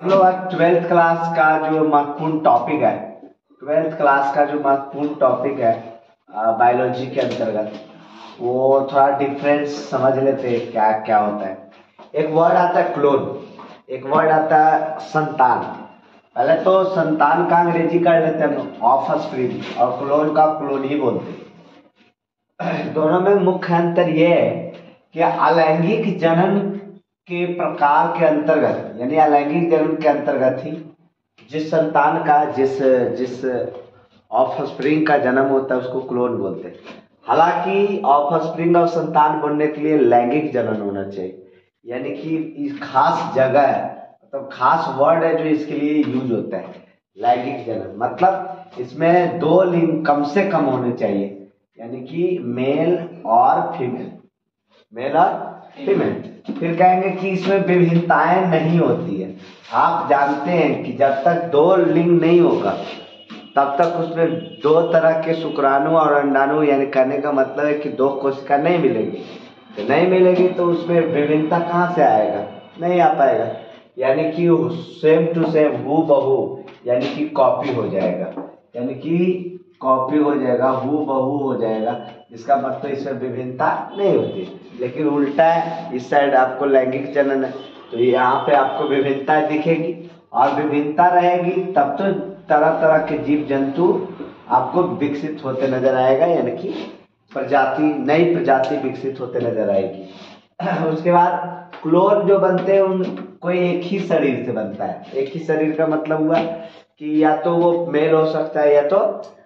हम लोग आज ट्वेल्थ क्लास का जो महत्वपूर्ण टॉपिक है, ट्वेल्थ क्लास का जो महत्वपूर्ण टॉपिक है बायोलॉजी के अंतर्गत, वो थोड़ा डिफरेंस समझ लेते हैं क्या क्या होता है। एक वर्ड आता है क्लोन, एक वर्ड आता है संतान। पहले तो संतान का अंग्रेजी कर लेते हैं हम, ऑफस्प्रिंग, और क्लोन का क्लोन ही बोलते हैं। दोनों में मुख्य अंतर ये है कि अलैंगिक जनन के प्रकार के अंतर्गत, यानी अलैंगिक जनन के अंतर्गत ही जिस संतान का जिस जिस ऑफस्प्रिंग का जन्म होता है उसको क्लोन बोलते हैं। हालांकि ऑफस्प्रिंग और संतान बनने के लिए लैंगिक जनन होना चाहिए, यानी कि इस खास जगह है, मतलब खास वर्ड है जो इसके लिए यूज होता है। लैंगिक जनन मतलब इसमें दो लिंग कम से कम होने चाहिए, यानी कि मेल और फीमेल, मेल और फीमेल। फिर कहेंगे कि इसमें विभिन्नताएं नहीं होती है। आप जानते हैं कि जब तक दो लिंग नहीं होगा तब तक उसमें दो तरह के शुक्राणु और अंडाणु, यानी कहने का मतलब है कि दो कोशिका नहीं मिलेगी। तो नहीं मिलेगी तो उसमें विभिन्नता कहाँ से आएगा, नहीं आ पाएगा। यानी कि सेम टू सेम, हू बहू, यानी कि कॉपी हो जाएगा, यानी कि कॉपी हो जाएगा, हू बहू हो जाएगा। इसका मतलब इसमें विभिन्नता नहीं होती। लेकिन उल्टा है, इस साइड आपको लैंगिक जनन है तो यहाँ पे आपको विभिन्नता दिखेगी, और विभिन्नता रहेगी तब तो तरह तरह के जीव जंतु आपको विकसित होते नजर आएगा, यानी कि प्रजाति, नई प्रजाति विकसित होते नजर आएगी। उसके बाद क्लोन जो बनते हैं उन कोई एक ही शरीर से बनता है। एक ही शरीर का मतलब हुआ कि या तो वो मेल हो सकता है या तो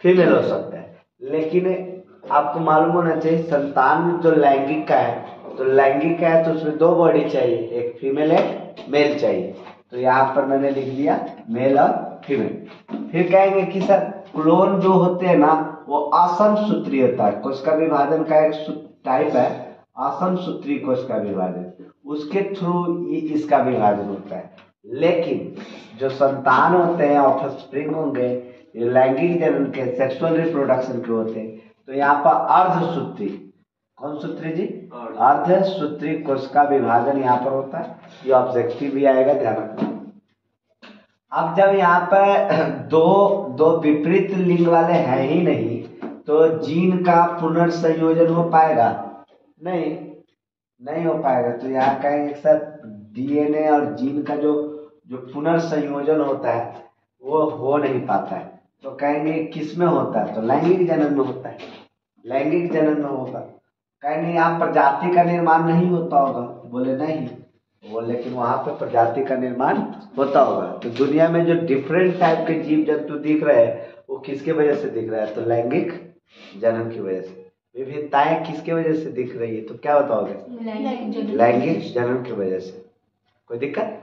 फीमेल हो सकता है। लेकिन आपको मालूम होना चाहिए संतान जो लैंगिक का है, तो लैंगिक है तो उसमें दो बॉडी चाहिए, एक फीमेल एक मेल चाहिए। तो यहाँ पर मैंने लिख दिया मेल और फीमेल। फिर कहेंगे कि सर क्लोन जो होते हैं ना वो असम सूत्री होता है, कोशिका विभाजन का एक टाइप है असम सूत्री कोशिका विभाजन, उसके थ्रू इसका विभाजन होता है। लेकिन जो संतान होते हैं, ऑफस्प्रिंग होंगे, ये लैंगिक जनन के, सेक्सुअल रिप्रोडक्शन के होते हैं, तो यहाँ पर अर्धसूत्री, कौन सूत्री जी, अर्धसूत्री कोशिका विभाजन यहाँ पर होता है। ये ऑब्जेक्टिव भी आएगा, ध्यान रखना। अब जब यहाँ पर दो दो विपरीत लिंग वाले हैं ही नहीं, तो जीन का पुनर्संयोजन हो पाएगा, नहीं, नहीं हो पाएगा। तो यहाँ कहेंगे सर डीएनए और जीन का जो जो पुनर्संयोजन होता है वो हो नहीं पाता है। तो कहेंगे किस में होता है, तो लैंगिक जनन में होता है, लैंगिक जनन में होगा। कहेंगे यहाँ प्रजाति का निर्माण नहीं होता होगा, बोले नहीं, वो लेकिन वहां पे प्रजाति का निर्माण होता होगा। तो दुनिया में जो डिफरेंट टाइप के जीव जंतु दिख रहे हैं वो किसके वजह से दिख रहा है, तो लैंगिक जनन की वजह से। विभिन्नताएं किसके वजह से दिख रही है, तो क्या बताओगे, लैंगिक जनन की वजह से। कोई दिक्कत?